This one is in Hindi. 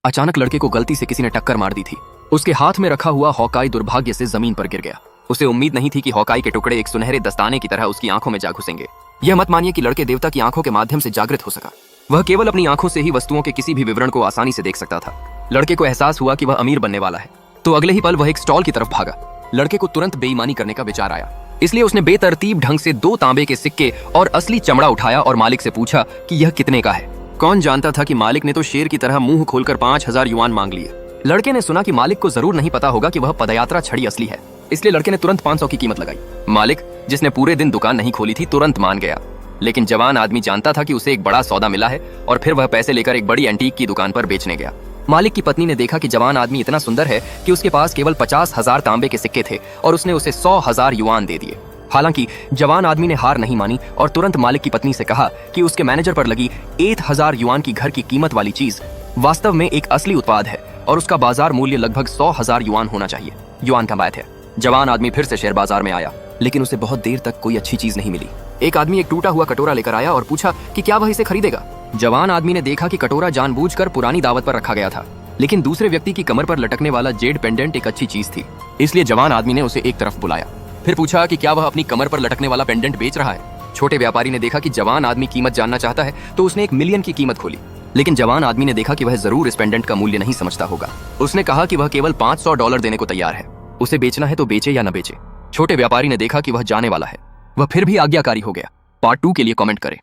अचानक लड़के को गलती से किसी ने टक्कर मार दी थी। उसके हाथ में रखा हुआ हॉकाई दुर्भाग्य से जमीन पर गिर गया। उसे उम्मीद नहीं थी कि हॉकाई के टुकड़े एक सुनहरे दस्ताने की तरह उसकी आंखों में जा घुसेंगे। यह मत मानिए कि लड़के देवता की आंखों के माध्यम से जागृत हो सका। वह केवल अपनी आंखों से ही वस्तुओं के किसी भी विवरण को आसानी से देख सकता था। लड़के को एहसास हुआ कि वह अमीर बनने वाला है, तो अगले ही पल वह एक स्टॉल की तरफ भागा। लड़के को तुरंत बेईमानी करने का विचार आया, इसलिए उसने बेतरतीब ढंग से 2 तांबे के सिक्के और असली चमड़ा उठाया और मालिक से पूछा कि यह कितने का है। कौन जानता था कि मालिक ने तो शेर की तरह मुंह खोलकर 5000 युआन मांग लिए। लड़के ने सुना कि मालिक को जरूर नहीं पता होगा कि वह पदयात्रा छड़ी असली है, इसलिए लड़के ने तुरंत 500 की कीमत लगाई। मालिक, जिसने पूरे दिन दुकान नहीं खोली थी, तुरंत मान गया। लेकिन जवान आदमी जानता था कि उसे एक बड़ा सौदा मिला है और फिर वह पैसे लेकर एक बड़ी एंटीक की दुकान पर बेचने गया। मालिक की पत्नी ने देखा कि जवान आदमी इतना सुंदर है कि उसके पास केवल 50,000 तांबे के सिक्के थे और उसने उसे 100,000 युआन दे दिए। हालांकि जवान आदमी ने हार नहीं मानी और तुरंत मालिक की पत्नी से कहा कि उसके मैनेजर पर लगी 1000 युआन की घर की कीमत वाली चीज वास्तव में एक असली उत्पाद है और उसका बाजार मूल्य लगभग 100,000 युआन होना चाहिए। युआन का बात है। जवान आदमी फिर से शेयर बाजार में आया, लेकिन उसे बहुत देर तक कोई अच्छी चीज नहीं मिली। एक आदमी एक टूटा हुआ कटोरा लेकर आया और पूछा कि क्या वह इसे खरीदेगा। जवान आदमी ने देखा कि कटोरा जानबूझकर पुरानी दावत पर रखा गया था, लेकिन दूसरे व्यक्ति की कमर पर लटकने वाला जेड पेंडेंट एक अच्छी चीज थी, इसलिए जवान आदमी ने उसे एक तरफ बुलाया। फिर पूछा कि क्या वह अपनी कमर पर लटकने वाला पेंडेंट बेच रहा है। छोटे व्यापारी ने देखा कि जवान आदमी कीमत जानना चाहता है, तो उसने 1 मिलियन की कीमत खोली। लेकिन जवान आदमी ने देखा कि वह जरूर इस पेंडेंट का मूल्य नहीं समझता होगा। उसने कहा कि वह केवल $500 देने को तैयार है। उसे बेचना है तो बेचे या न बेचे। छोटे व्यापारी ने देखा कि वह जाने वाला है, वह फिर भी आज्ञाकारी हो गया। पार्ट 2 के लिए कमेंट करें।